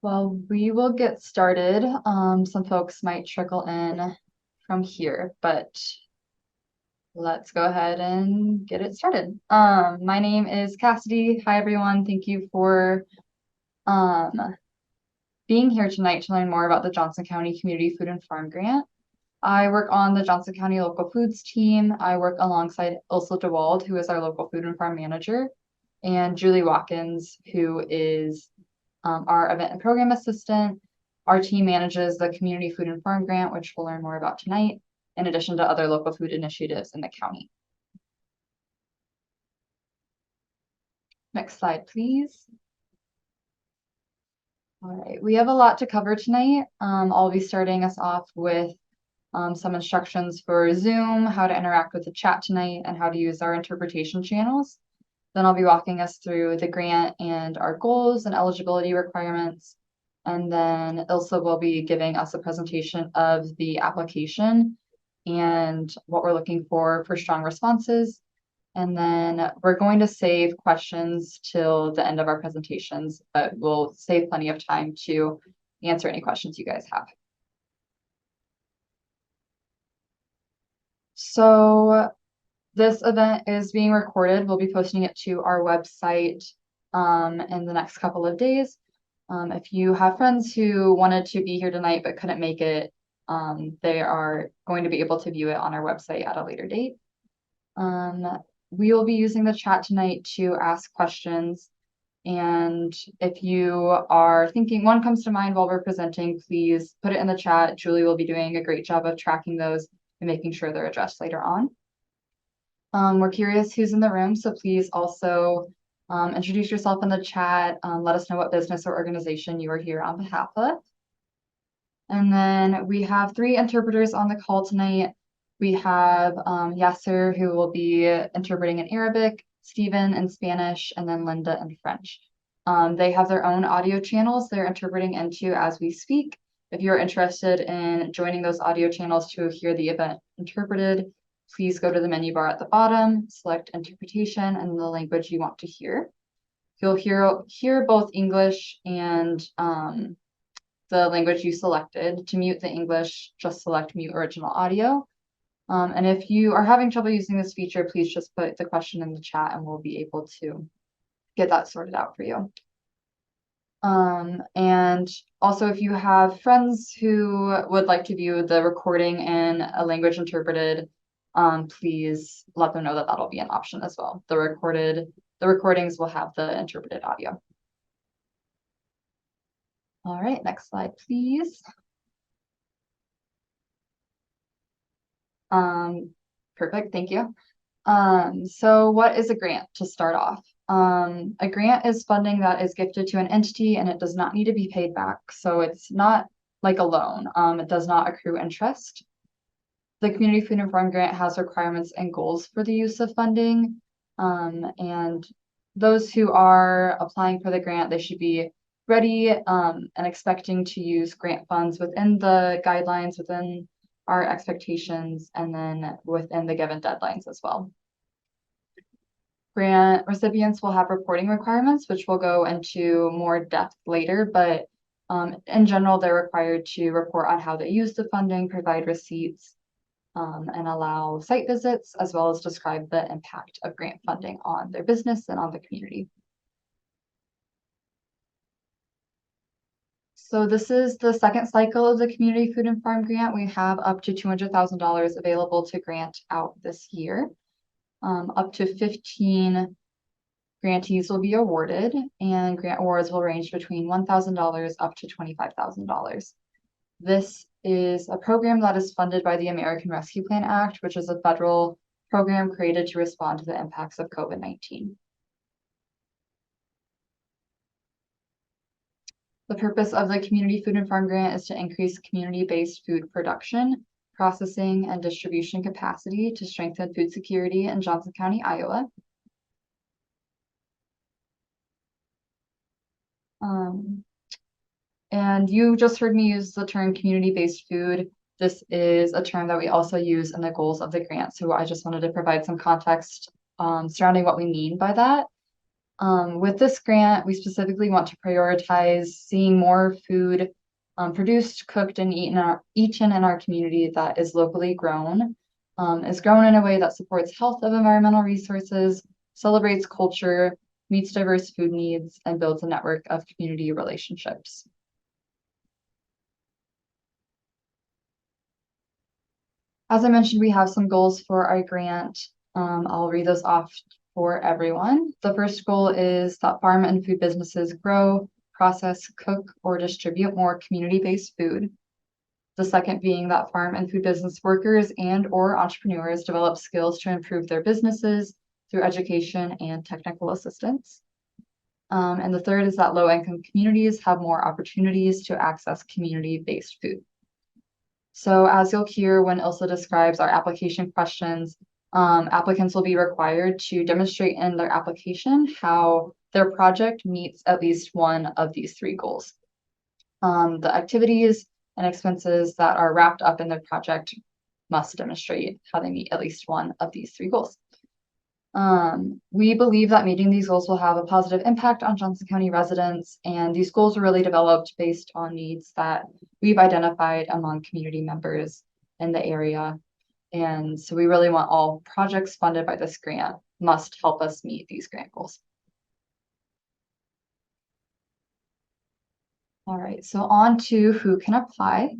Well, we will get started. Some folks might trickle in from here, but let's go ahead and get it started. My name is Cassidy. Hi, everyone. Thank you for um, being here tonight to learn more about the Johnson County Community Food and Farm Grant. I work on the Johnson County Local Foods team. I work alongside Ilsa DeWald, who is our local food and farm manager, and Julie Watkins, who is our event and program assistant. Our team manages the Community Food and Farm Grant, which we'll learn more about tonight, in addition to other local food initiatives in the county. Next slide, please. All right, we have a lot to cover tonight. I'll be starting us off with some instructions for Zoom, how to interact with the chat tonight, and how to use our interpretation channels. Then I'll be walking us through the grant and our goals and eligibility requirements. And then Ilsa will be giving us a presentation of the application and what we're looking for strong responses. And then we're going to save questions till the end of our presentations, but we'll save plenty of time to answer any questions you guys have. So this event is being recorded. We'll be posting it to our website in the next couple of days. If you have friends who wanted to be here tonight but couldn't make it, they are going to be able to view it on our website at a later date. We will be using the chat tonight to ask questions. And if you are thinking one comes to mind while we're presenting, please put it in the chat. Julie will be doing a great job of tracking those and making sure they're addressed later on. We're curious who's in the room, so please also introduce yourself in the chat. Let us know what business or organization you are here on behalf of. And then we have 3 interpreters on the call tonight. We have Yasser, who will be interpreting in Arabic, Stephen in Spanish, and then Linda in French. They have their own audio channels they're interpreting into as we speak. If you're interested in joining those audio channels to hear the event interpreted, please go to the menu bar at the bottom, select interpretation and the language you want to hear. You'll hear both English and the language you selected. To mute the English, just select mute original audio. And if you are having trouble using this feature, please just put the question in the chat and we'll be able to get that sorted out for you. And also, if you have friends who would like to view the recording in a language interpreted, please let them know that that'll be an option as well. The recordings will have the interpreted audio. All right, next slide, please. Perfect, thank you. So what is a grant to start off? A grant is funding that is gifted to an entity and it does not need to be paid back. So it's not like a loan. It does not accrue interest. The Community Food and Farm Grant has requirements and goals for the use of funding. And those who are applying for the grant, they should be ready and expecting to use grant funds within the guidelines, within our expectations, and then within the given deadlines as well. Grant recipients will have reporting requirements, which we'll go into more depth later, but in general, they're required to report on how they use the funding, provide receipts, and allow site visits, as well as describe the impact of grant funding on their business and on the community. So this is the second cycle of the Community Food and Farm Grant. We have up to $200,000 available to grant out this year. Up to 15 grantees will be awarded, and grant awards will range between $1,000 up to $25,000. This is a program that is funded by the American Rescue Plan Act, which is a federal program created to respond to the impacts of COVID-19. The purpose of the Community Food and Farm Grant is to increase community-based food production, processing, and distribution capacity to strengthen food security in Johnson County, Iowa. And you just heard me use the term community-based food. This is a term that we also use in the goals of the grant. So I just wanted to provide some context surrounding what we mean by that. With this grant, we specifically want to prioritize seeing more food produced, cooked, and eaten in our community that is locally grown, is grown in a way that supports health of environmental resources, celebrates culture, meets diverse food needs, and builds a network of community relationships. As I mentioned, we have some goals for our grant. I'll read those off for everyone. The first goal is that farm and food businesses grow, process, cook, or distribute more community-based food. The second being that farm and food business workers and/or entrepreneurs develop skills to improve their businesses through education and technical assistance. And the third is that low-income communities have more opportunities to access community-based food. So as you'll hear when Ilsa describes our application questions, applicants will be required to demonstrate in their application how their project meets at least one of these three goals. The activities and expenses that are wrapped up in their project must demonstrate how they meet at least one of these three goals. We believe that meeting these goals will have a positive impact on Johnson County residents, and these goals were really developed based on needs that we've identified among community members in the area. And so we really want all projects funded by this grant must help us meet these grant goals. All right, so on to who can apply.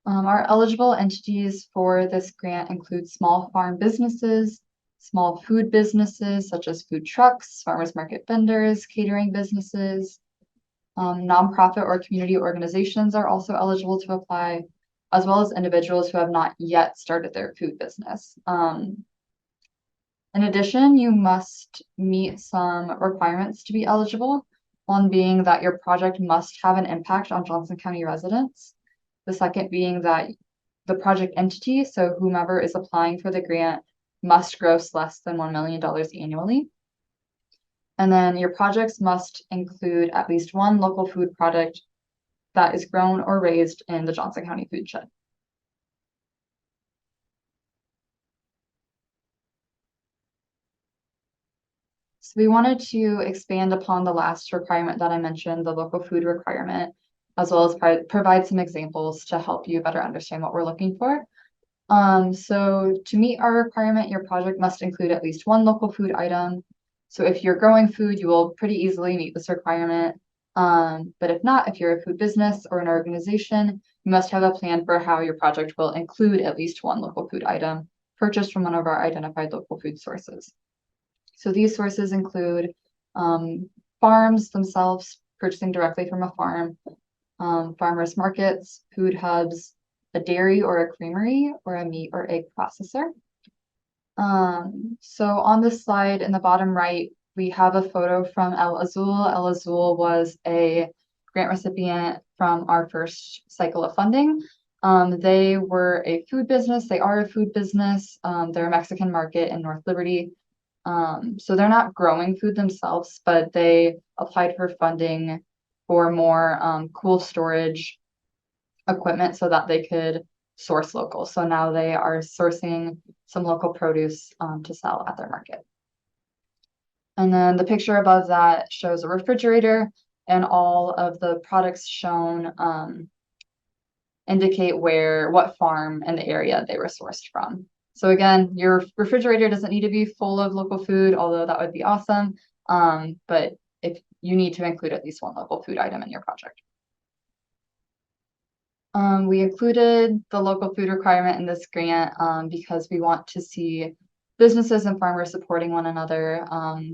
Our eligible entities for this grant include small farm businesses, small food businesses such as food trucks, farmers market vendors, catering businesses. Nonprofit or community organizations are also eligible to apply, as well as individuals who have not yet started their food business. In addition, you must meet some requirements to be eligible. One being that your project must have an impact on Johnson County residents. The second being that the project entity, so whomever is applying for the grant, must gross less than $1 million annually. And then your projects must include at least one local food product that is grown or raised in the Johnson County food shed. So we wanted to expand upon the last requirement that I mentioned, the local food requirement, as well as provide some examples to help you better understand what we're looking for. So to meet our requirement, your project must include at least one local food item. So if you're growing food, you will pretty easily meet this requirement. But if not, if you're a food business or an organization, you must have a plan for how your project will include at least one local food item purchased from one of our identified local food sources. So these sources include farms themselves, purchasing directly from a farm, farmers markets, food hubs, a dairy or a creamery, or a meat or egg processor. So on this slide in the bottom right, we have a photo from El Azul. El Azul was a grant recipient from our first cycle of funding. They were a food business. They are a food business. They're a Mexican market in North Liberty. So they're not growing food themselves, but they applied for funding for more cold storage equipment so that they could source local. So now they are sourcing some local produce to sell at their market. And then the picture above that shows a refrigerator, and all of the products shown indicate what farm and the area they were sourced from. So again, your refrigerator doesn't need to be full of local food, although that would be awesome. But if you need to include at least one local food item in your project. We included the local food requirement in this grant because we want to see businesses and farmers supporting one another.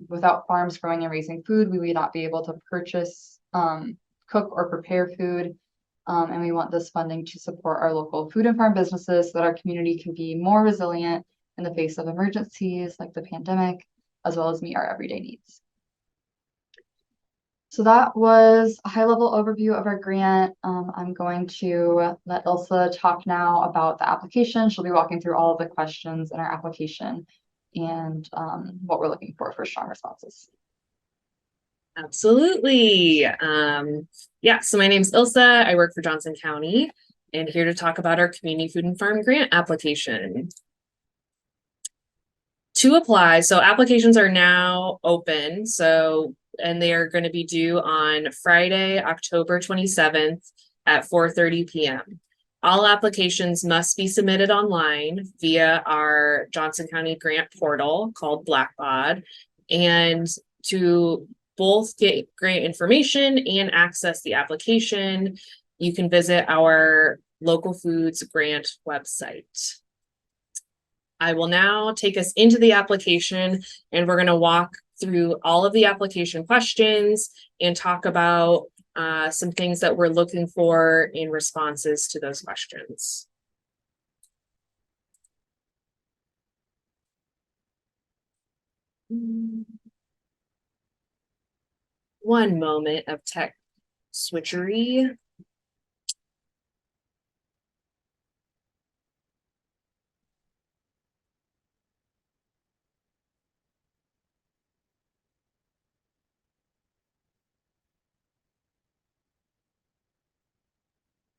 Without farms growing and raising food, we would not be able to purchase, cook, or prepare food. And we want this funding to support our local food and farm businesses so that our community can be more resilient in the face of emergencies like the pandemic, as well as meet our everyday needs. So that was a high-level overview of our grant. I'm going to let Ilsa talk now about the application. She'll be walking through all of the questions in our application and what we're looking for strong responses. Absolutely. Yeah, so my name's Ilsa. I work for Johnson County and here to talk about our community food and farm grant application. To apply, so applications are now open, and they are going to be due on Friday, October 27th at 4:30 p.m. All applications must be submitted online via our Johnson County grant portal called Blackbaud. And to both get grant information and access the application, you can visit our local foods grant website. I will now take us into the application, and we're going to walk through all of the application questions and talk about some things that we're looking for in responses to those questions. One moment of tech switchery.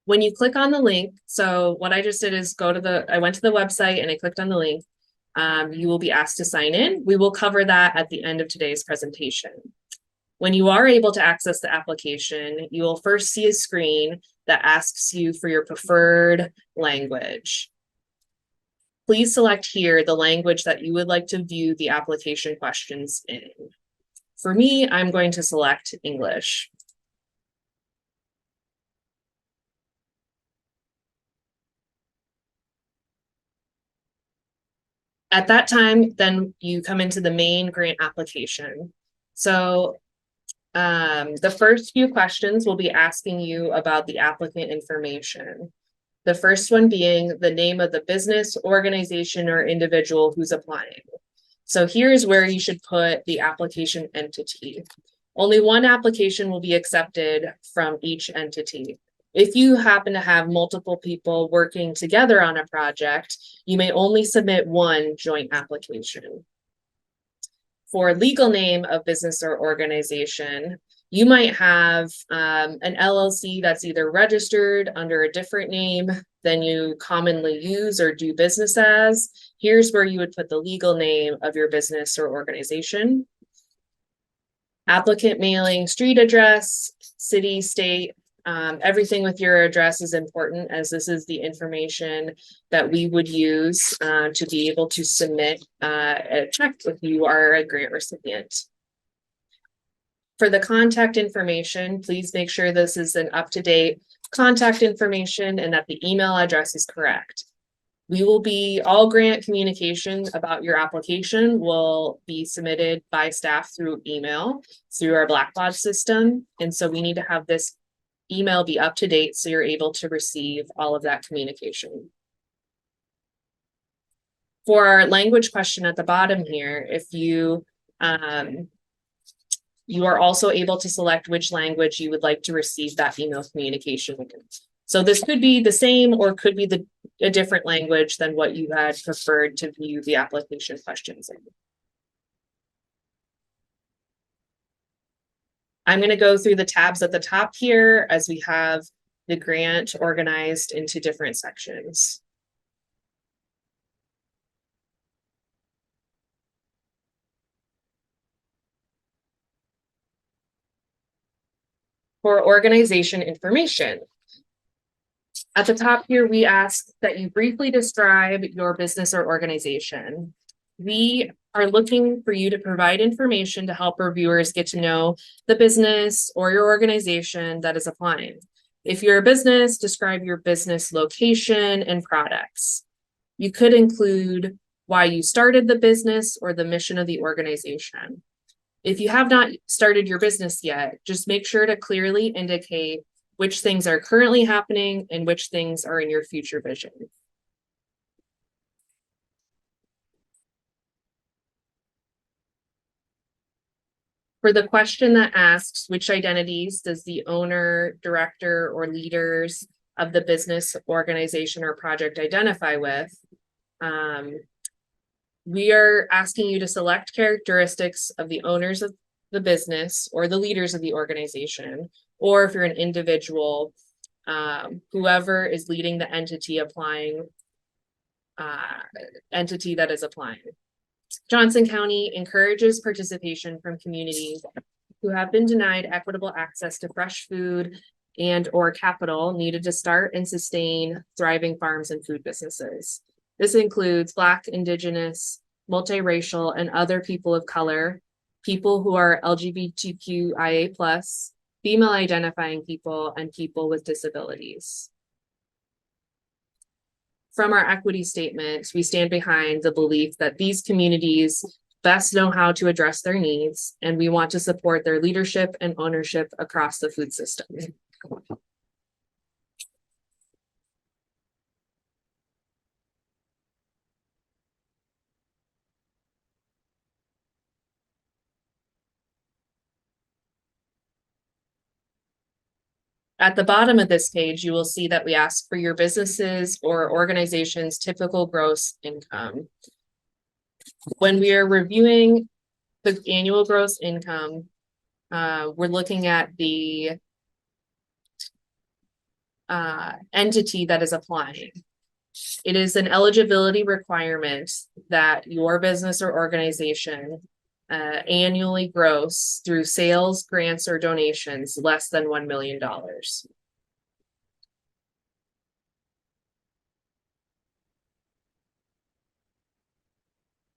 When you click on the link, so what I just did is I went to the website and I clicked on the link. You will be asked to sign in. We will cover that at the end of today's presentation. When you are able to access the application, you will first see a screen that asks you for your preferred language. Please select here the language that you would like to view the application questions in. For me, I'm going to select English. At that time, then you come into the main grant application. So the first few questions will be asking you about the applicant information. The first one being the name of the business, organization, or individual who's applying. So here's where you should put the application entity. Only one application will be accepted from each entity. If you happen to have multiple people working together on a project, you may only submit one joint application. For legal name of business or organization, you might have an LLC that's either registered under a different name than you commonly use or do business as. Here's where you would put the legal name of your business or organization. Applicant mailing, street address, city, state, everything with your address is important, as this is the information that we would use to be able to submit a check if you are a grant recipient. For the contact information, please make sure this is an up-to-date contact information and that the email address is correct. All grant communication about your application will be submitted by staff through email, through our Blackbaud system. And so we need to have this email be up to date so you're able to receive all of that communication. For our language question at the bottom here, if you are also able to select which language you would like to receive that email communication in. So this could be the same or could be a different language than what you had preferred to view the application questions in. I'm going to go through the tabs at the top here as we have the grant organized into different sections. For organization information, at the top here, we ask that you briefly describe your business or organization. We are looking for you to provide information to help reviewers get to know the business or your organization that is applying. If you're a business, describe your business location and products. You could include why you started the business or the mission of the organization. If you have not started your business yet, just make sure to clearly indicate which things are currently happening and which things are in your future vision. For the question that asks which identities does the owner, director, or leaders of the business, organization, or project identify with, we are asking you to select characteristics of the owners of the business or the leaders of the organization, or if you're an individual, whoever is leading the entity that is applying. Johnson County encourages participation from communities who have been denied equitable access to fresh food and or capital needed to start and sustain thriving farms and food businesses. This includes Black, Indigenous, multiracial, and other people of color, people who are LGBTQIA+, female identifying people, and people with disabilities. From our equity statement, we stand behind the belief that these communities best know how to address their needs, and we want to support their leadership and ownership across the food system. At the bottom of this page, you will see that we ask for your businesses or organization's typical gross income. When we are reviewing the annual gross income, we're looking at the entity that is applying. It is an eligibility requirement that your business or organization annually gross through sales, grants, or donations less than $1 million.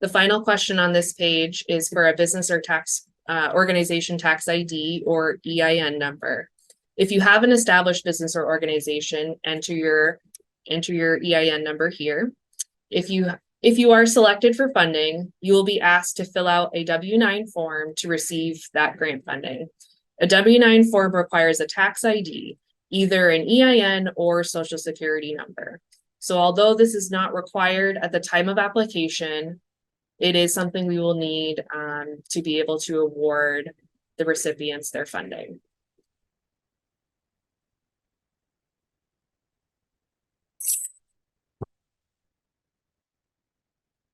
The final question on this page is for a business or tax organization tax ID or EIN number. If you have an established business or organization, enter your EIN number here. If you are selected for funding, you will be asked to fill out a W-9 form to receive that grant funding. A W-9 form requires a tax ID, either an EIN or social security number. So although this is not required at the time of application, it is something we will need to be able to award the recipients their funding.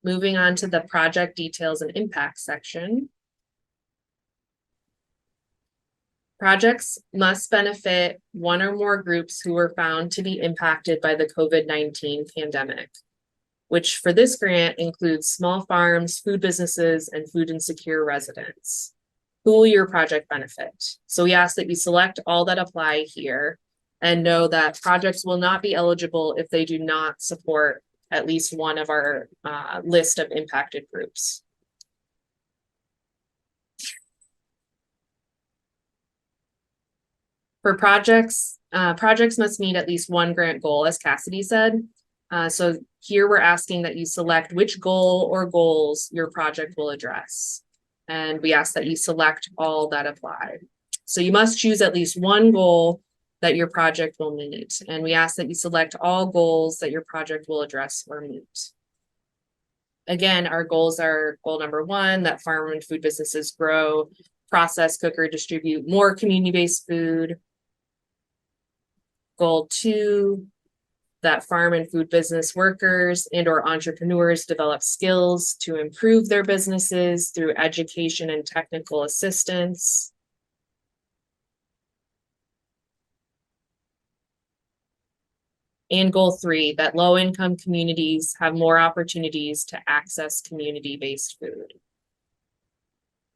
Moving on to the project details and impact section. Projects must benefit one or more groups who were found to be impacted by the COVID-19 pandemic, which for this grant includes small farms, food businesses, and food insecure residents. Who will your project benefit? So we ask that you select all that apply here and know that projects will not be eligible if they do not support at least one of our list of impacted groups. For projects, projects must meet at least one grant goal, as Cassidy said. So here we're asking that you select which goal or goals your project will address. And we ask that you select all that apply. So you must choose at least one goal that your project will meet. And we ask that you select all goals that your project will address or meet. Again, our goals are goal number 1, that farm and food businesses grow, process, cook, or distribute more community-based food. Goal 2, that farm and food business workers and or entrepreneurs develop skills to improve their businesses through education and technical assistance. And goal 3, that low-income communities have more opportunities to access community-based food.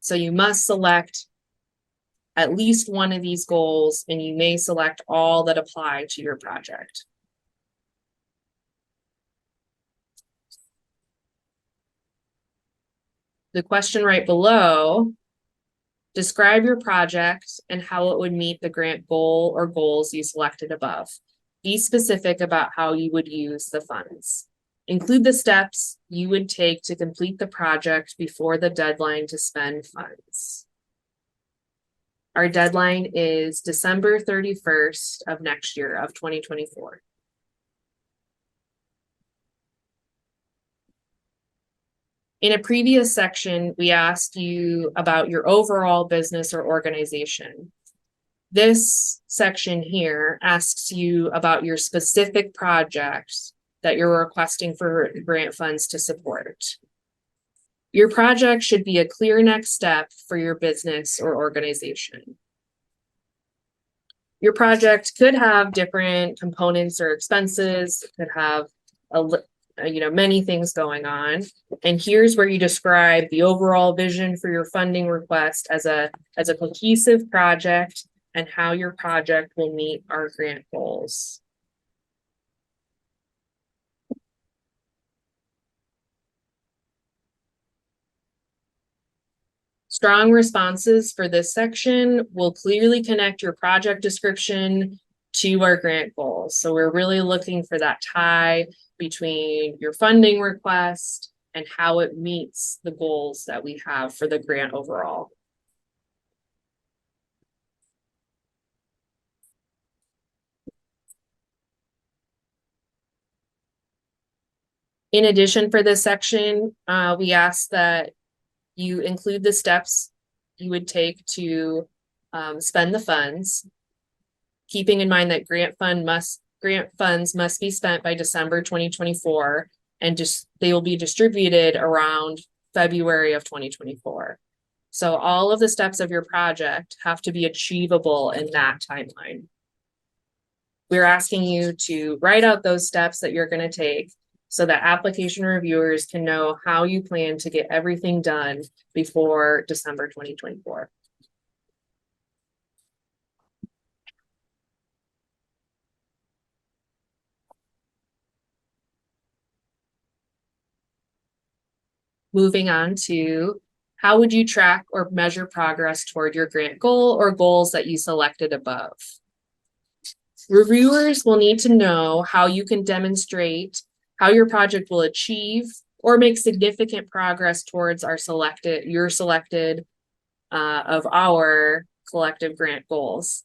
So you must select at least one of these goals, and you may select all that apply to your project. The question right below, describe your project and how it would meet the grant goal or goals you selected above. Be specific about how you would use the funds. Include the steps you would take to complete the project before the deadline to spend funds. Our deadline is December 31st of next year, of 2024. In a previous section, we asked you about your overall business or organization. This section here asks you about your specific projects that you're requesting for grant funds to support. Your project should be a clear next step for your business or organization. Your project could have different components or expenses. It could have many things going on. And here's where you describe the overall vision for your funding request as a cohesive project and how your project will meet our grant goals. Strong responses for this section will clearly connect your project description to our grant goals. So we're really looking for that tie between your funding request and how it meets the goals that we have for the grant overall. In addition, for this section, we ask that you include the steps you would take to spend the funds, keeping in mind that grant funds must be spent by December 2024, and they will be distributed around February of 2024. So all of the steps of your project have to be achievable in that timeline. We're asking you to write out those steps that you're going to take so that application reviewers can know how you plan to get everything done before December 2024. Moving on to how would you track or measure progress toward your grant goal or goals that you selected above? Reviewers will need to know how you can demonstrate how your project will achieve or make significant progress towards our selected of our collective grant goals.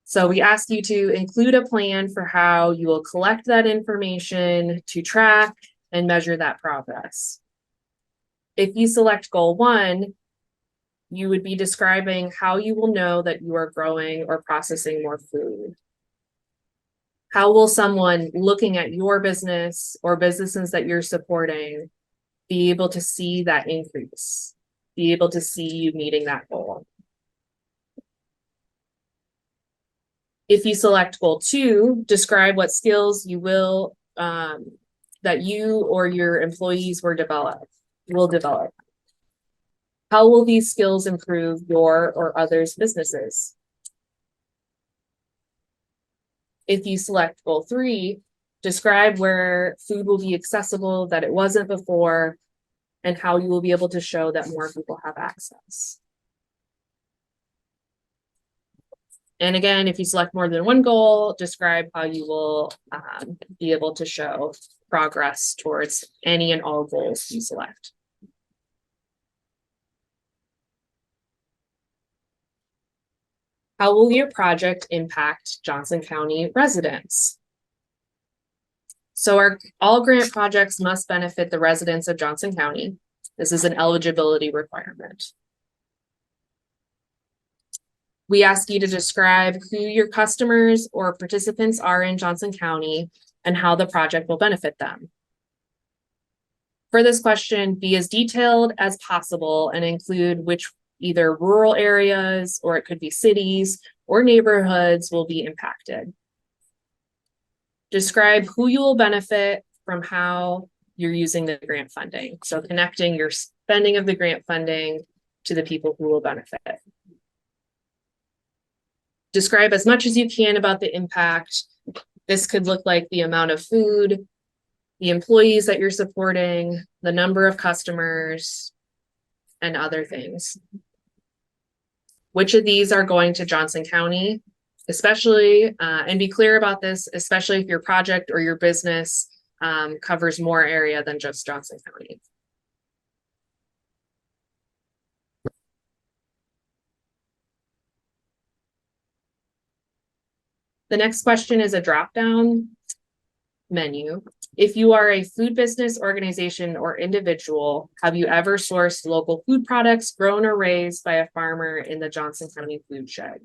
So we ask you to include a plan for how you will collect that information to track and measure that progress. If you select goal 1, you would be describing how you will know that you are growing or processing more food. How will someone looking at your business or businesses that you're supporting be able to see that increase, be able to see you meeting that goal? If you select goal 2, describe what skills you will that you or your employees will develop. How will these skills improve your or others' businesses? If you select goal 3, describe where food will be accessible that it wasn't before, and how you will be able to show that more people have access. And again, if you select more than one goal, describe how you will be able to show progress towards any and all goals you select. How will your project impact Johnson County residents? So all grant projects must benefit the residents of Johnson County. This is an eligibility requirement. We ask you to describe who your customers or participants are in Johnson County and how the project will benefit them. For this question, be as detailed as possible and include which either rural areas, or it could be cities or neighborhoods, will be impacted. Describe who you will benefit from how you're using the grant funding. So connecting your spending of the grant funding to the people who will benefit. Describe as much as you can about the impact. This could look like the amount of food, the employees that you're supporting, the number of customers, and other things. Which of these are going to Johnson County, especially, and be clear about this, especially if your project or your business covers more area than just Johnson County. The next question is a drop-down menu. If you are a food business, organization, or individual, have you ever sourced local food products grown or raised by a farmer in the Johnson County food shed?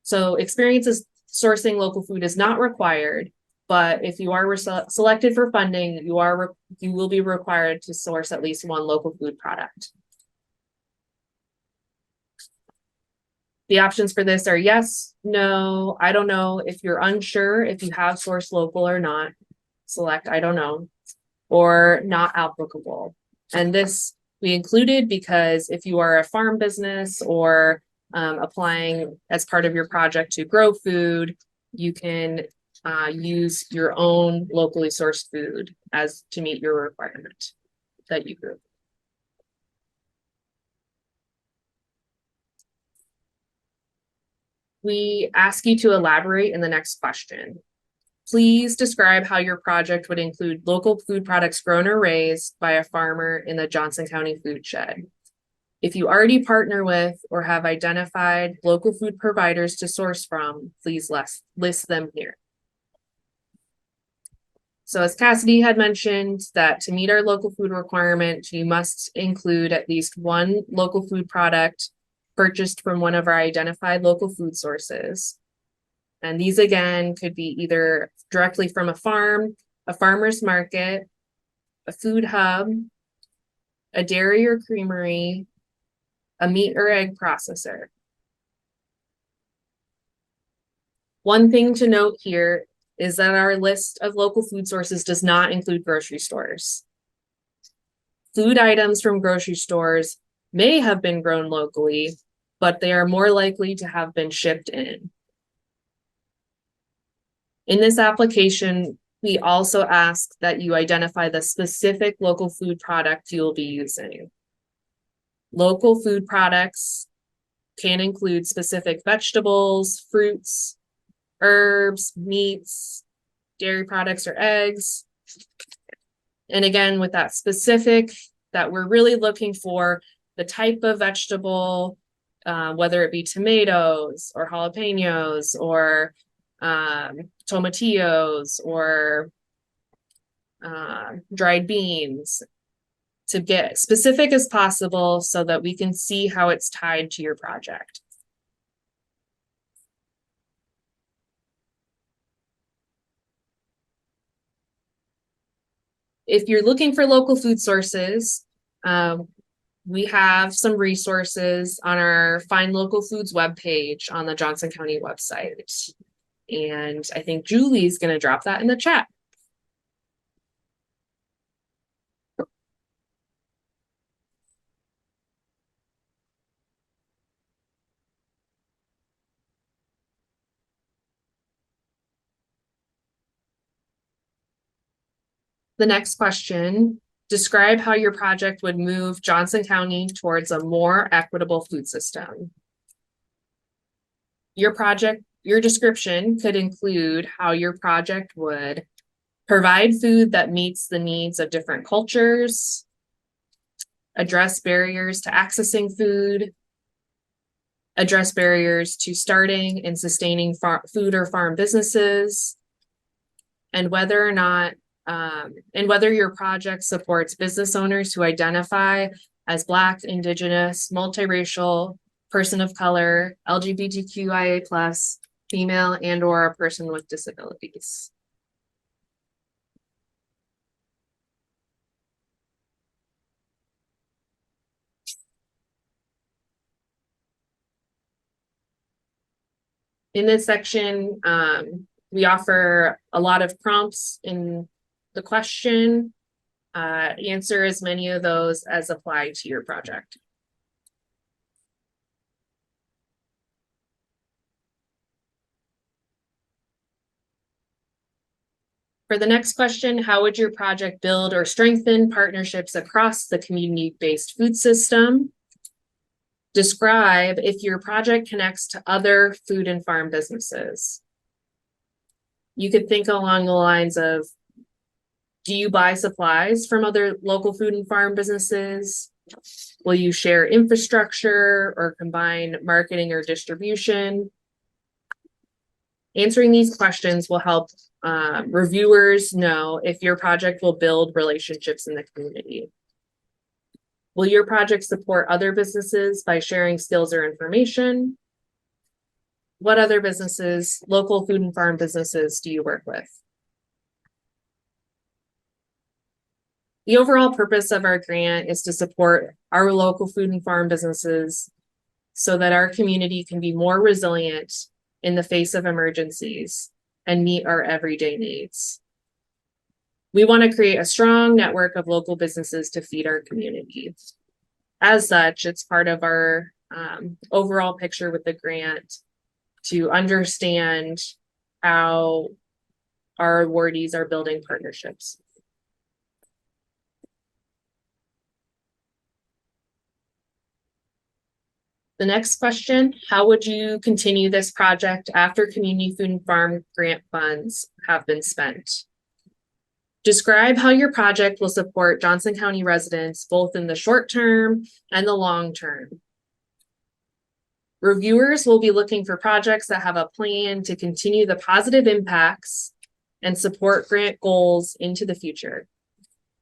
So experiences sourcing local food is not required, but if you are selected for funding, you will be required to source at least one local food product. The options for this are yes, no, I don't know. If you're unsure if you have source local or not, select I don't know, or not applicable. And this we included because if you are a farm business or applying as part of your project to grow food, you can use your own locally sourced food as to meet your requirement that you grew. We ask you to elaborate in the next question. Please describe how your project would include local food products grown or raised by a farmer in the Johnson County food shed. If you already partner with or have identified local food providers to source from, please list them here. So as Cassidy had mentioned, that to meet our local food requirement, you must include at least one local food product purchased from one of our identified local food sources. And these again could be either directly from a farm, a farmer's market, a food hub, a dairy or creamery, a meat or egg processor. One thing to note here is that our list of local food sources does not include grocery stores. Food items from grocery stores may have been grown locally, but they are more likely to have been shipped in. In this application, we also ask that you identify the specific local food product you will be using. Local food products can include specific vegetables, fruits, herbs, meats, dairy products, or eggs. And again, with that specific, that we're really looking for the type of vegetable, whether it be tomatoes or jalapenos or tomatillos or dried beans, to get specific as possible so that we can see how it's tied to your project. If you're looking for local food sources, we have some resources on our Find Local Foods webpage on the Johnson County website. And I think Julie's going to drop that in the chat. The next question, describe how your project would move Johnson County towards a more equitable food system. Your description could include how your project would provide food that meets the needs of different cultures, address barriers to accessing food, address barriers to starting and sustaining food or farm businesses, and whether your project supports business owners who identify as Black, Indigenous, multiracial, person of color, LGBTQIA+, female, and or a person with disabilities. In this section, we offer a lot of prompts in the question. Answer as many of those as apply to your project. For the next question, how would your project build or strengthen partnerships across the community-based food system? Describe if your project connects to other food and farm businesses. You could think along the lines of, do you buy supplies from other local food and farm businesses? Will you share infrastructure or combine marketing or distribution? Answering these questions will help reviewers know if your project will build relationships in the community. Will your project support other businesses by sharing skills or information? What other businesses, local food and farm businesses, do you work with? The overall purpose of our grant is to support our local food and farm businesses so that our community can be more resilient in the face of emergencies and meet our everyday needs. We want to create a strong network of local businesses to feed our community. As such, it's part of our overall picture with the grant to understand how our awardees are building partnerships. The next question, how would you continue this project after Community Food and Farm grant funds have been spent? Describe how your project will support Johnson County residents, both in the short term and the long term. Reviewers will be looking for projects that have a plan to continue the positive impacts and support grant goals into the future.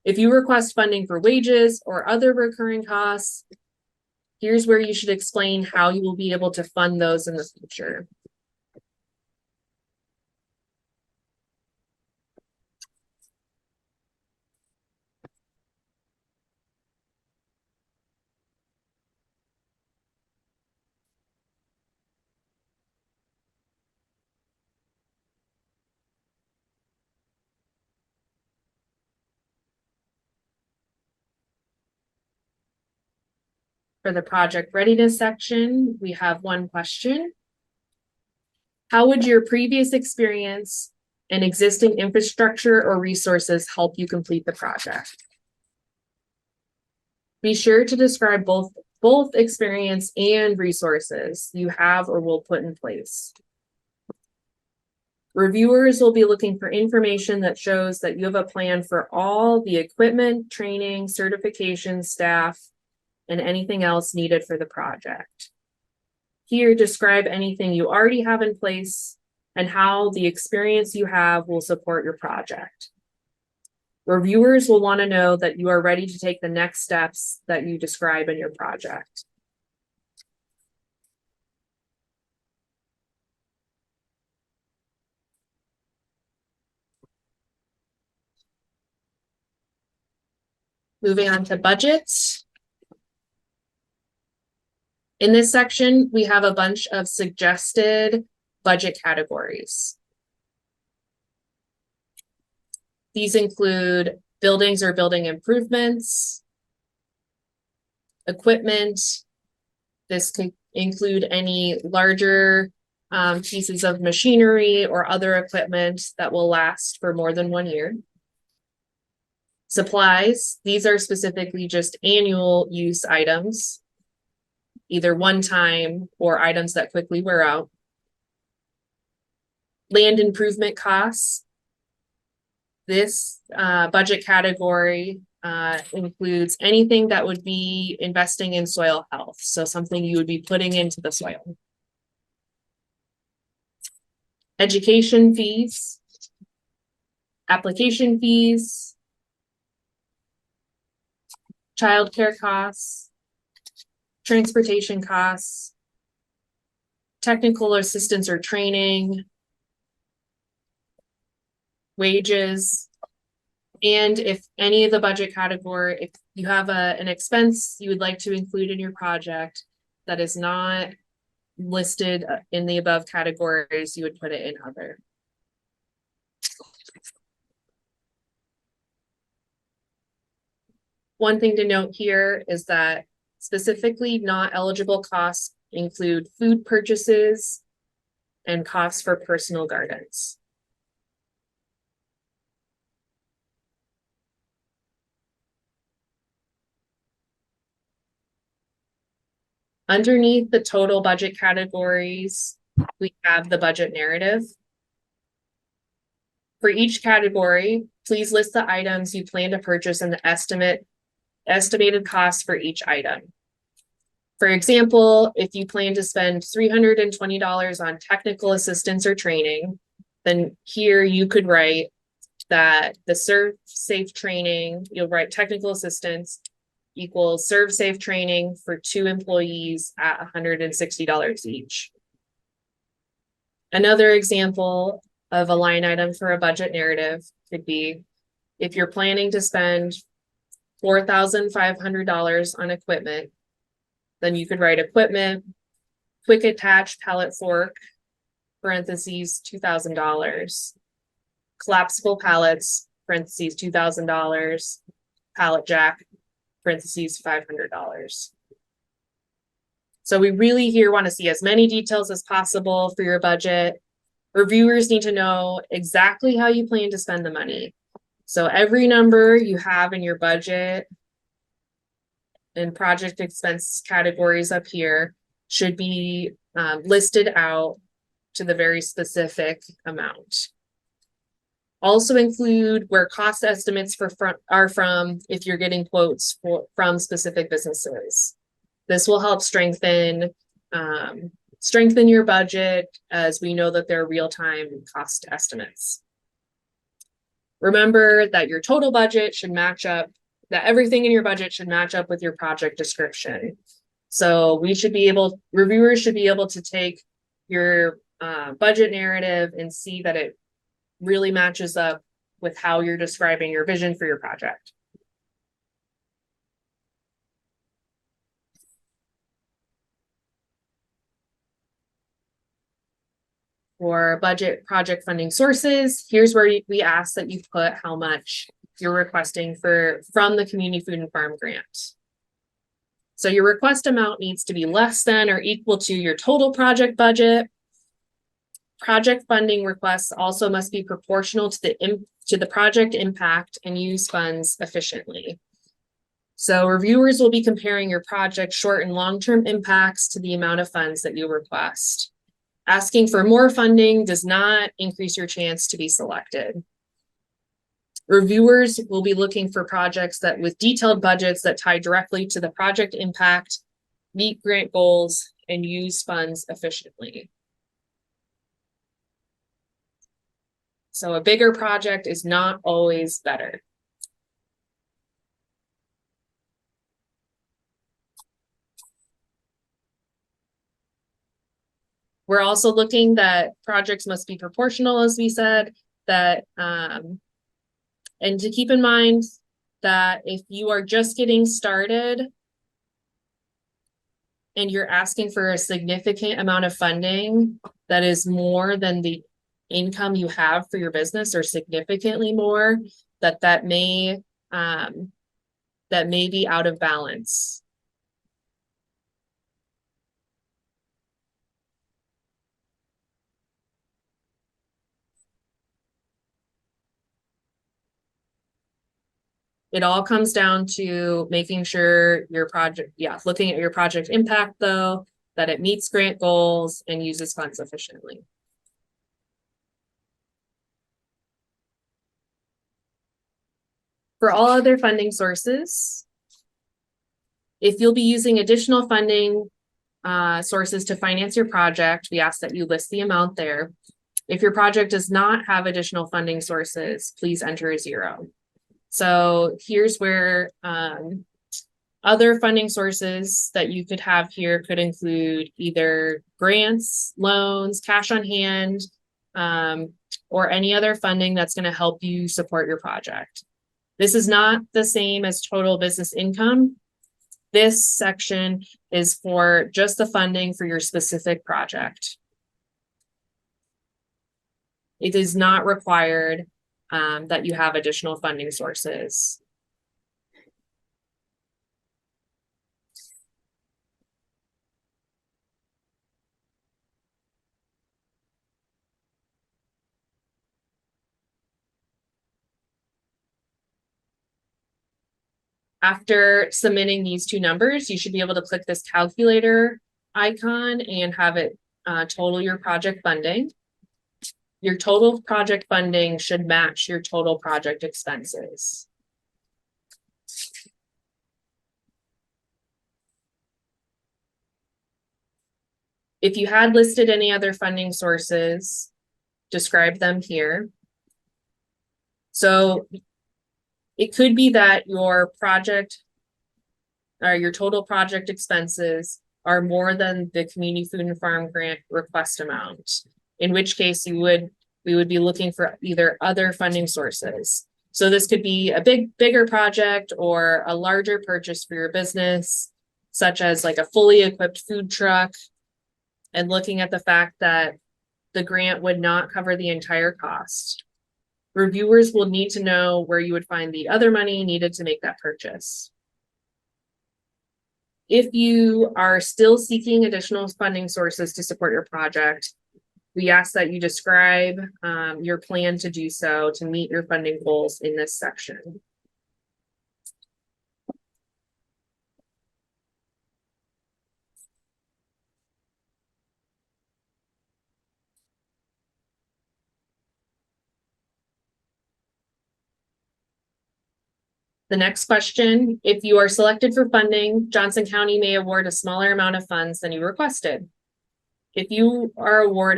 If you request funding for wages or other recurring costs, here's where you should explain how you will be able to fund those in the future. For the project readiness section, we have one question. How would your previous experience and existing infrastructure or resources help you complete the project? Be sure to describe both experience and resources you have or will put in place. Reviewers will be looking for information that shows that you have a plan for all the equipment, training, certification, staff, and anything else needed for the project. Here, describe anything you already have in place and how the experience you have will support your project. Reviewers will want to know that you are ready to take the next steps that you describe in your project. Moving on to budgets. In this section, we have a bunch of suggested budget categories. These include buildings or building improvements, equipment. This can include any larger pieces of machinery or other equipment that will last for more than 1 year. Supplies, these are specifically just annual use items, either one time or items that quickly wear out. Land improvement costs. This budget category includes anything that would be investing in soil health. So something you would be putting into the soil. Education fees, application fees, childcare costs, transportation costs, technical assistance or training, wages, and if any of the budget category, if you have an expense you would like to include in your project that is not listed in the above categories, you would put it in other. One thing to note here is that specifically not eligible costs include food purchases and costs for personal gardens. Underneath the total budget categories, we have the budget narrative. For each category, please list the items you plan to purchase and the estimated cost for each item. For example, if you plan to spend $320 on technical assistance or training, then here you could write that the serve safe training, you'll write technical assistance equals serve safe training for 2 employees at $160 each. Another example of a line item for a budget narrative could be if you're planning to spend $4,500 on equipment, then you could write equipment quick attach pallet fork, parentheses, $2,000. Collapsible pallets, parentheses, $2,000. Pallet jack, parentheses, $500. So we really here want to see as many details as possible for your budget. Reviewers need to know exactly how you plan to spend the money. So every number you have in your budget and project expense categories up here should be listed out to the very specific amount. Also include where cost estimates are from if you're getting quotes from specific businesses. This will help strengthen your budget, as we know that they're real-time cost estimates. Remember that your total budget should match up, that everything in your budget should match up with your project description. So reviewers should be able to take your budget narrative and see that it really matches up with how you're describing your vision for your project. For budget project funding sources, here's where we ask that you put how much you're requesting from the community food and farm grant. So your request amount needs to be less than or equal to your total project budget. Project funding requests also must be proportional to the project impact and use funds efficiently. So reviewers will be comparing your project short and long-term impacts to the amount of funds that you request. Asking for more funding does not increase your chance to be selected. Reviewers will be looking for projects that with detailed budgets that tie directly to the project impact, meet grant goals, and use funds efficiently. So a bigger project is not always better. We're also looking that projects must be proportional, as we said, that and to keep in mind that if you are just getting started and you're asking for a significant amount of funding that is more than the income you have for your business, or significantly more, that may be out of balance. It all comes down to making sure your project, looking at your project impact though, that it meets grant goals and uses funds efficiently. For all other funding sources, if you'll be using additional funding sources to finance your project, we ask that you list the amount there. If your project does not have additional funding sources, please enter a 0. So here's where other funding sources that you could have here could include either grants, loans, cash on hand, or any other funding that's going to help you support your project. This is not the same as total business income. This section is for just the funding for your specific project. It is not required that you have additional funding sources. After submitting these two numbers, you should be able to click this calculator icon and have it total your project funding. Your total project funding should match your total project expenses. If you had listed any other funding sources, describe them here. So it could be that your project or your total project expenses are more than the community food and farm grant request amount, in which case we would be looking for either other funding sources. So this could be a bigger project or a larger purchase for your business, such as like a fully equipped food truck, and looking at the fact that the grant would not cover the entire cost. Reviewers will need to know where you would find the other money needed to make that purchase. If you are still seeking additional funding sources to support your project, we ask that you describe your plan to do so to meet your funding goals in this section. The next question, if you are selected for funding, Johnson County may award a smaller amount of funds than you requested. If you were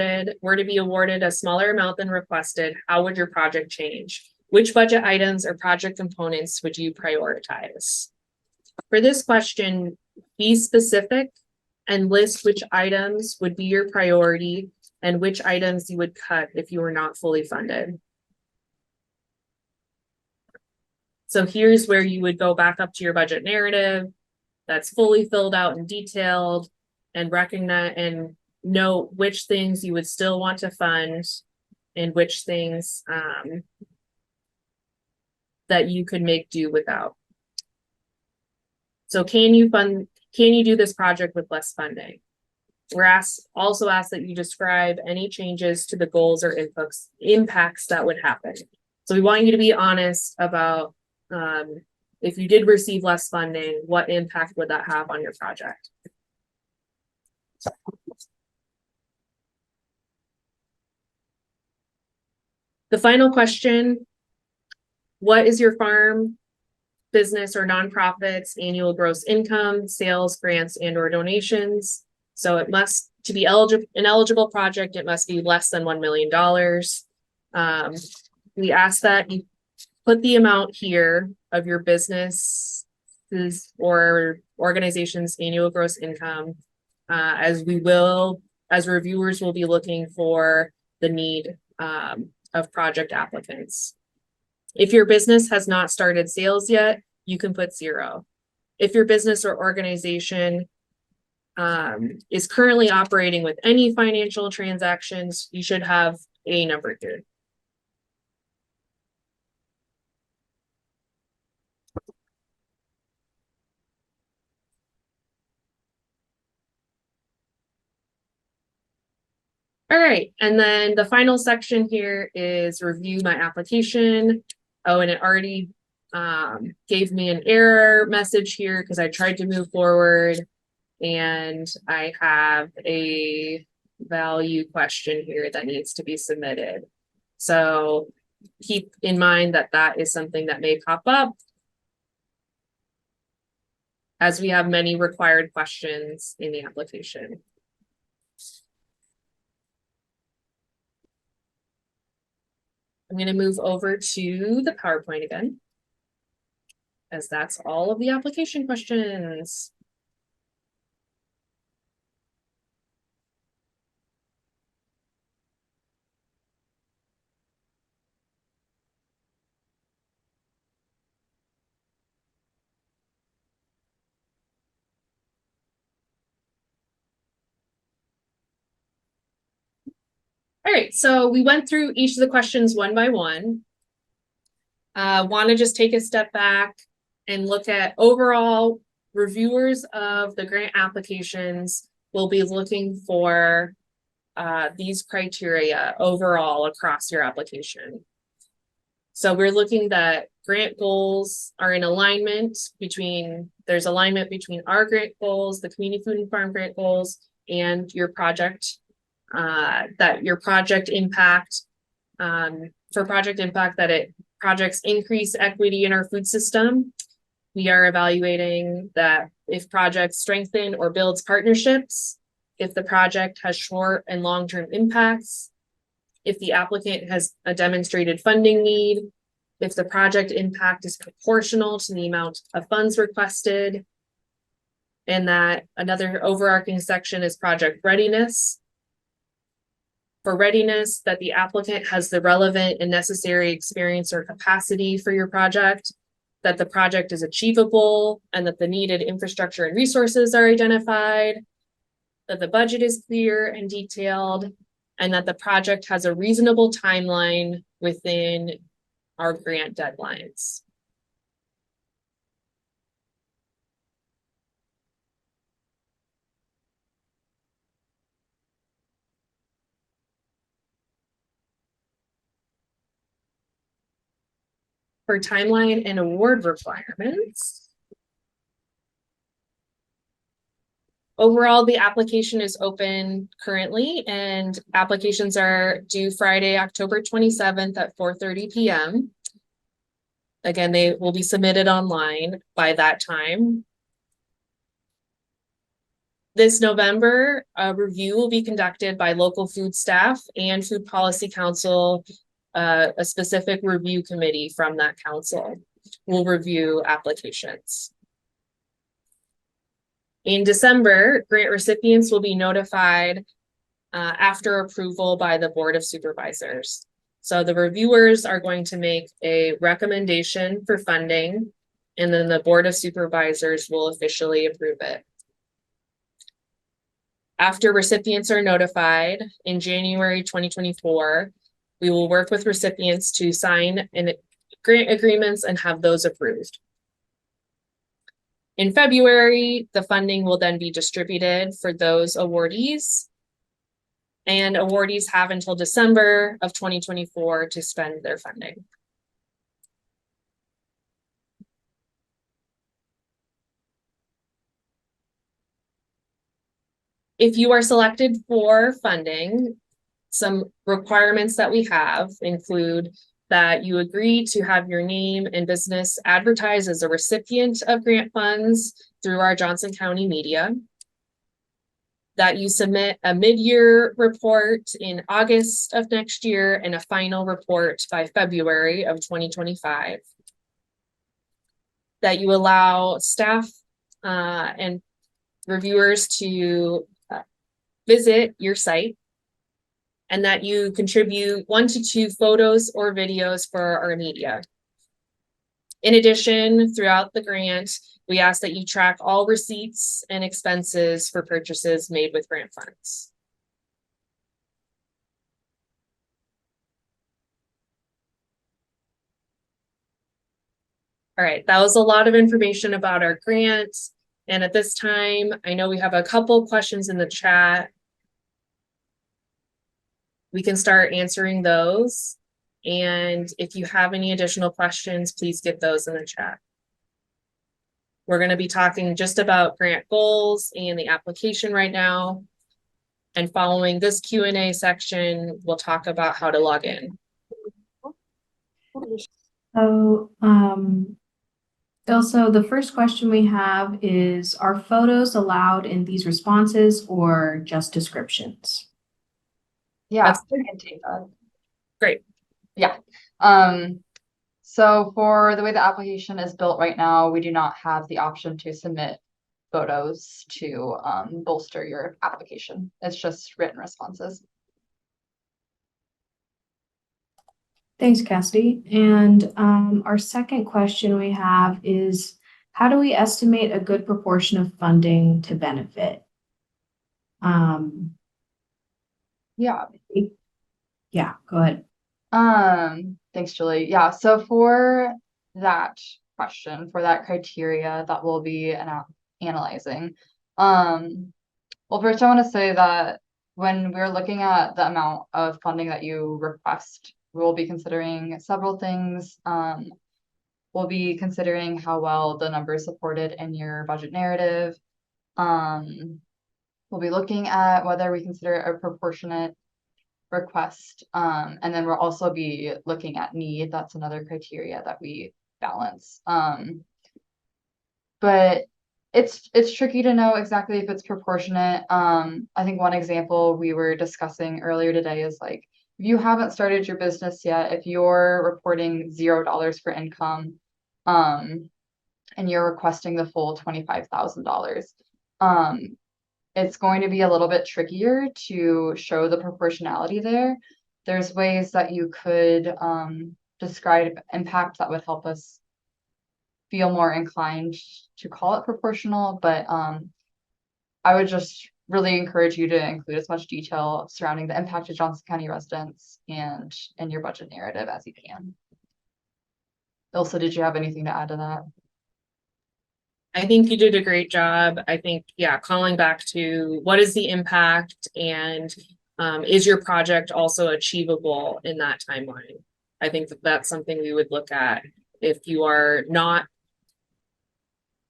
to be awarded a smaller amount than requested, how would your project change? Which budget items or project components would you prioritize? For this question, be specific and list which items would be your priority and which items you would cut if you were not fully funded. So here's where you would go back up to your budget narrative that's fully filled out and detailed, and recognize and note which things you would still want to fund and which things that you could make do without. So can you do this project with less funding? We're also asked that you describe any changes to the goals or impacts that would happen. So we want you to be honest about if you did receive less funding, what impact would that have on your project? The final question, what is your farm, business, or nonprofit's annual gross income, sales, grants, and or donations? So it must, to be an eligible project, it must be less than $1 million. We ask that you put the amount here of your business or organization's annual gross income, as reviewers will be looking for the need of project applicants. If your business has not started sales yet, you can put 0. If your business or organization is currently operating with any financial transactions, you should have a number here. All right, and then the final section here is review my application. Oh, and it already gave me an error message here because I tried to move forward and I have a value question here that needs to be submitted. So keep in mind that that is something that may pop up as we have many required questions in the application. I'm going to move over to the PowerPoint again, as that's all of the application questions. All right, so we went through each of the questions one by one. Want to just take a step back and look at overall reviewers of the grant applications will be looking for these criteria overall across your application. So we're looking that grant goals are in alignment there's alignment between our grant goals, the community food and farm grant goals, and your project, that your project impact, projects increase equity in our food system. We are evaluating that if projects strengthen or builds partnerships, if the project has short and long-term impacts, if the applicant has a demonstrated funding need, if the project impact is proportional to the amount of funds requested, and that another overarching section is project readiness. For readiness, that the applicant has the relevant and necessary experience or capacity for your project, that the project is achievable, and that the needed infrastructure and resources are identified, that the budget is clear and detailed, and that the project has a reasonable timeline within our grant deadlines. For timeline and award requirements, overall, the application is open currently, and applications are due Friday, October 27th at 4:30 p.m. Again, they will be submitted online by that time. This November, a review will be conducted by local food staff and Food Policy Council. A specific review committee from that council will review applications. In December, grant recipients will be notified after approval by the Board of Supervisors. So the reviewers are going to make a recommendation for funding, and then the Board of Supervisors will officially approve it. After recipients are notified in January 2024, we will work with recipients to sign grant agreements and have those approved. In February, the funding will then be distributed for those awardees. And awardees have until December of 2024 to spend their funding. If you are selected for funding, some requirements that we have include that you agree to have your name and business advertised as a recipient of grant funds through our Johnson County media, that you submit a mid-year report in August of next year and a final report by February of 2025, that you allow staff and reviewers to visit your site, and that you contribute 1 to 2 photos or videos for our media. In addition, throughout the grant, we ask that you track all receipts and expenses for purchases made with grant funds. All right, that was a lot of information about our grants. And at this time, I know we have a couple questions in the chat. We can start answering those. And if you have any additional questions, please get those in the chat. We're going to be talking just about grant goals and the application right now. And following this Q&A section, we'll talk about how to log in. So, also the first question we have is, are photos allowed in these responses or just descriptions? Yeah, That's I can take that. great. Yeah. So for the way the application is built right now, we do not have the option to submit photos to bolster your application. It's just written responses. Thanks, Cassidy. And our second question we have is, how do we estimate a good proportion of funding to benefit? Yeah. Yeah, go ahead. Thanks, Julie. Yeah, so for that question, for that criteria that we'll be analyzing, well, first I want to say that when we're looking at the amount of funding that you request, we'll be considering several things. We'll be considering how well the numbers supported in your budget narrative. We'll be looking at whether we consider a proportionate request, and then we'll also be looking at need. That's another criteria that we balance. But it's tricky to know exactly if it's proportionate. I think one example we were discussing earlier today is like, if you haven't started your business yet, if you're reporting $0 for income, and you're requesting the full $25,000, it's going to be a little bit trickier to show the proportionality there. There's ways that you could describe impact that would help us feel more inclined to call it proportional, but I would just really encourage you to include as much detail surrounding the impact of Johnson County residents and in your budget narrative as you can. Ilsa, did you have anything to add to that? I think you did a great job. I think, yeah, calling back to what is the impact and is your project also achievable in that timeline? I think that that's something we would look at if you are not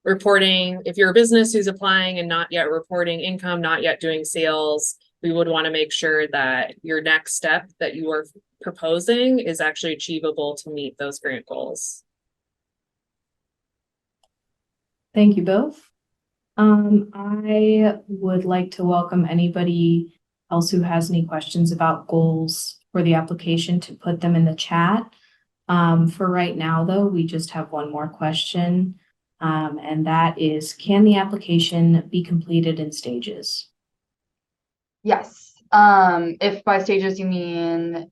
reporting, if you're a business who's applying and not yet reporting income, not yet doing sales, we would want to make sure that your next step that you are proposing is actually achievable to meet those grant goals. Thank you both. I would like to welcome anybody else who has any questions about goals for the application to put them in the chat. For right now, though, we just have one more question, and that is, can the application be completed in stages? Yes. If by stages you mean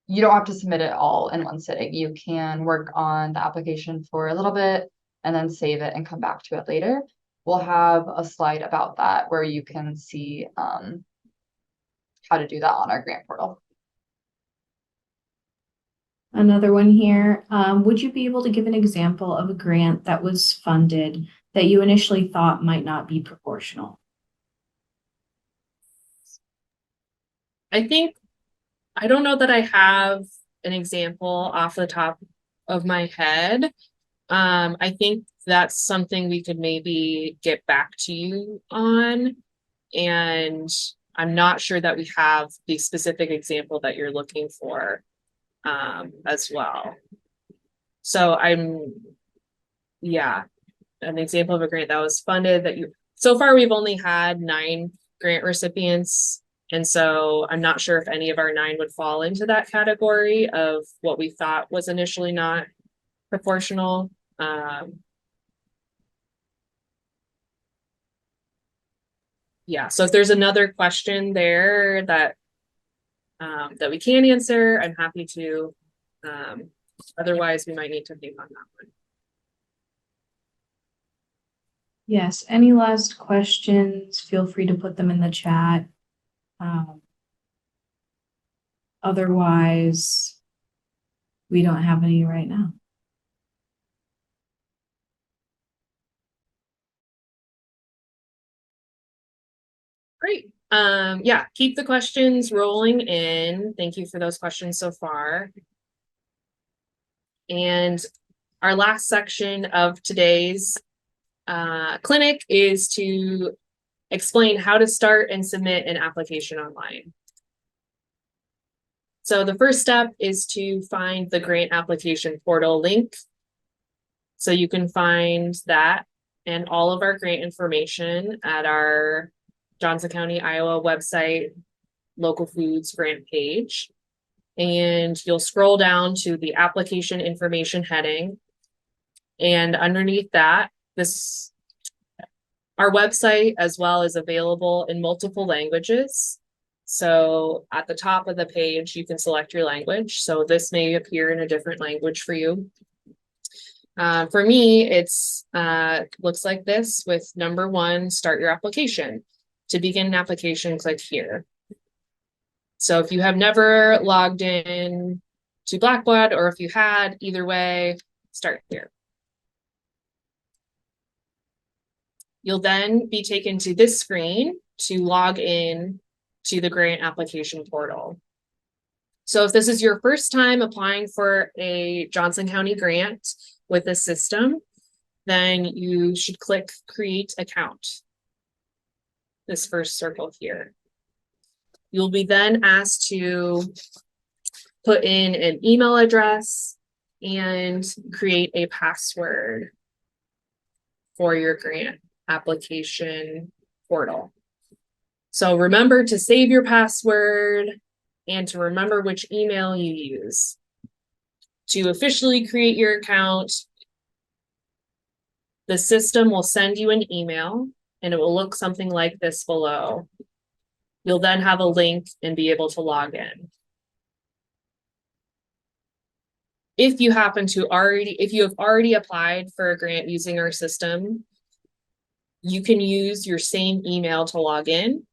you don't have to submit it all in one sitting. You can work on the application for a little bit and then save it and come back to it later. We'll have a slide about that where you can see how to do that on our grant portal. Another one here. Would you be able to give an example of a grant that was funded that you initially thought might not be proportional? I don't know that I have an example off the top of my head. I think that's something we could maybe get back to you on. And I'm not sure that we have the specific example that you're looking for as well. So yeah, an example of a grant that was funded that so far we've only had 9 grant recipients. And so I'm not sure if any of our 9 would fall into that category of what we thought was initially not proportional. Yeah, so if there's another question there that we can answer, I'm happy to. Otherwise, we might need to think on that one. Yes, any last questions, feel free to put them in the chat. Otherwise, we don't have any right now. Great. Yeah, keep the questions rolling in. Thank you for those questions so far. And our last section of today's clinic is to explain how to start and submit an application online. So the first step is to find the grant application portal link. So you can find that and all of our grant information at our Johnson County, Iowa website, local foods grant page. And you'll scroll down to the application information heading. And underneath that, our website as well is available in multiple languages. So at the top of the page, you can select your language. So this may appear in a different language for you. For me, it's looks like this with number 1, start your application. To begin an application, click here. So if you have never logged in to Blackbaud, or if you had, either way, start here. You'll then be taken to this screen to log in to the grant application portal. So if this is your first time applying for a Johnson County grant with the system, then you should click Create Account. This first circle here. You'll be then asked to put in an email address and create a password for your grant application portal. So remember to save your password and to remember which email you use. To officially create your account, the system will send you an email and it will look something like this below. You'll then have a link and be able to log in. If you have already applied for a grant using our system, You can use your same email to log in.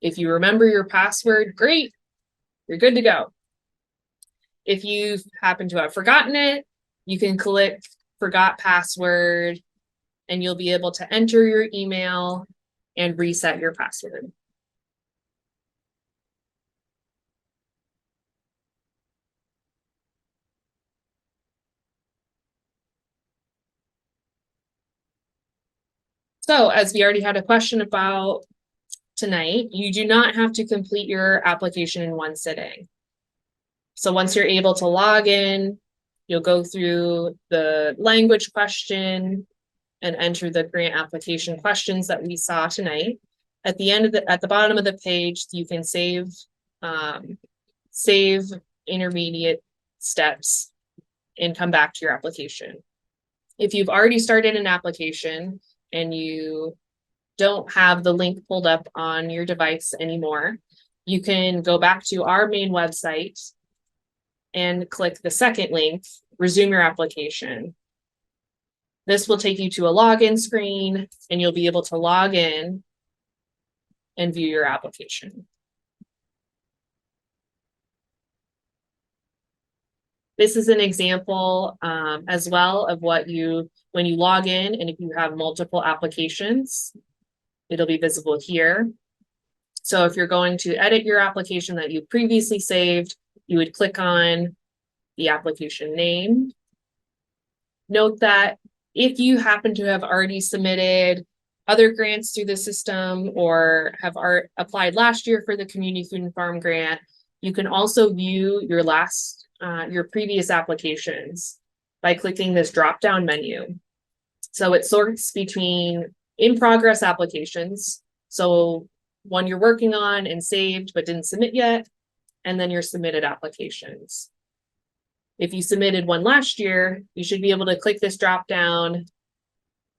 If you remember your password, great, you're good to go. If you happen to have forgotten it, you can click forgot password and you'll be able to enter your email and reset your password. So as we already had a question about tonight, you do not have to complete your application in one sitting. So once you're able to log in, you'll go through the language question and enter the grant application questions that we saw tonight. At the bottom of the page, you can save intermediate steps and come back to your application. If you've already started an application and you don't have the link pulled up on your device anymore, you can go back to our main website and click the second link, resume your application. This will take you to a login screen and you'll be able to log in and view your application. This is an example as well of when you log in, and if you have multiple applications, it'll be visible here. So if you're going to edit your application that you previously saved, you would click on the application name. Note that if you happen to have already submitted other grants through the system or have applied last year for the Community Food and Farm Grant, you can also view your previous applications by clicking this drop-down menu. So it sorts between in-progress applications, so one you're working on and saved but didn't submit yet, and then your submitted applications. If you submitted one last year, you should be able to click this drop-down,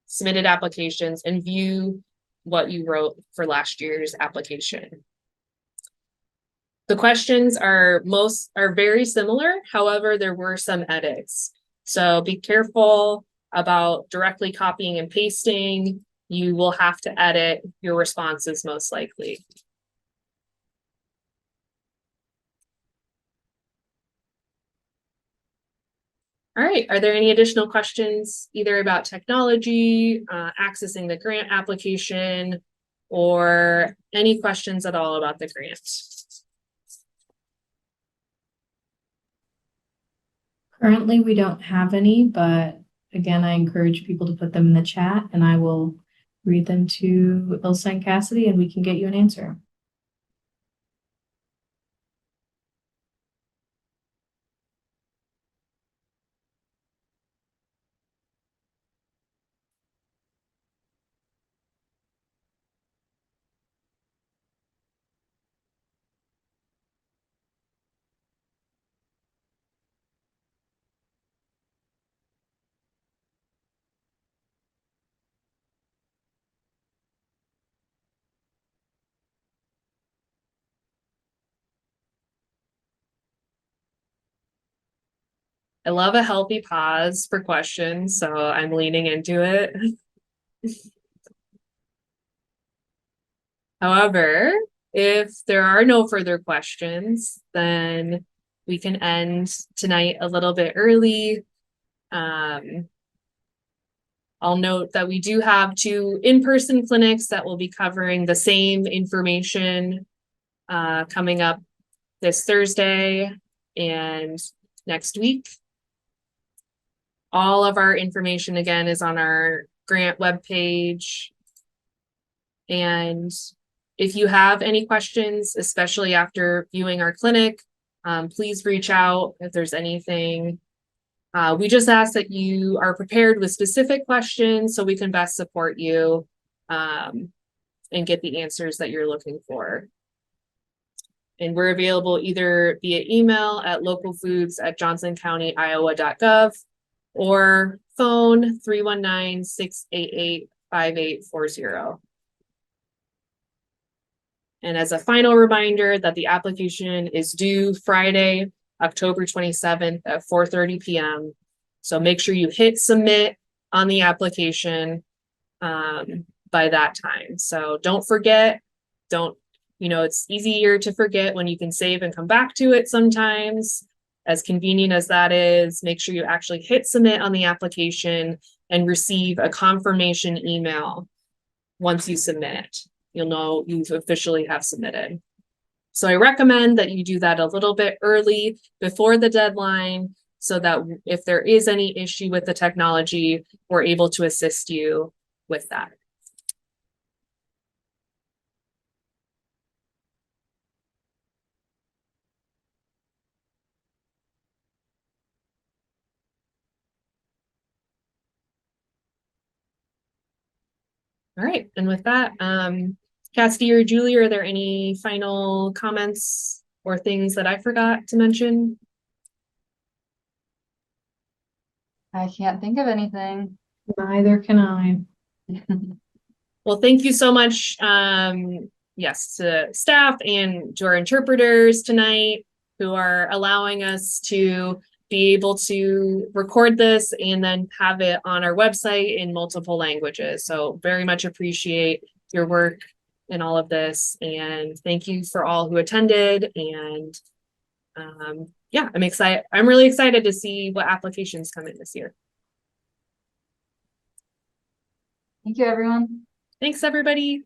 submitted applications, and view what you wrote for last year's application. The questions are very similar. However, there were some edits. So be careful about directly copying and pasting. You will have to edit your responses most likely. All right, are there any additional questions either about technology, accessing the grant application, or any questions at all about the grant? Currently, we don't have any, but again, I encourage people to put them in the chat and I will read them to Ilsa and Cassidy and we can get you an answer. I love a healthy pause for questions, so I'm leaning into it. However, if there are no further questions, then we can end tonight a little bit early. I'll note that we do have 2 in-person clinics that will be covering the same information coming up this Thursday and next week. All of our information again is on our grant webpage. And if you have any questions, especially after viewing our clinic, please reach out if there's anything. We just ask that you are prepared with specific questions so we can best support you and get the answers that you're looking for. And we're available either via email at localfoods@johnsoncountyiowa.gov or phone 319-688-5840. And as a final reminder that the application is due Friday, October 27th at 4:30 p.m. So make sure you hit submit on the application by that time. So don't forget, it's easier to forget when you can save and come back to it sometimes. As convenient as that is, make sure you actually hit submit on the application and receive a confirmation email. Once you submit, you'll know you've officially have submitted. So I recommend that you do that a little bit early before the deadline, so that if there is any issue with the technology, we're able to assist you with that. All right, and with that, Cassidy or Julie, are there any final comments or things that I forgot to mention? I can't think of anything. Neither can I. Well, thank you so much, yes, to staff and to our interpreters tonight who are allowing us to be able to record this and then have it on our website in multiple languages. So very much appreciate your work in all of this, and thank you for all who attended. And yeah, I'm really excited to see what applications come in this year. Thank you, everyone. Thanks, everybody.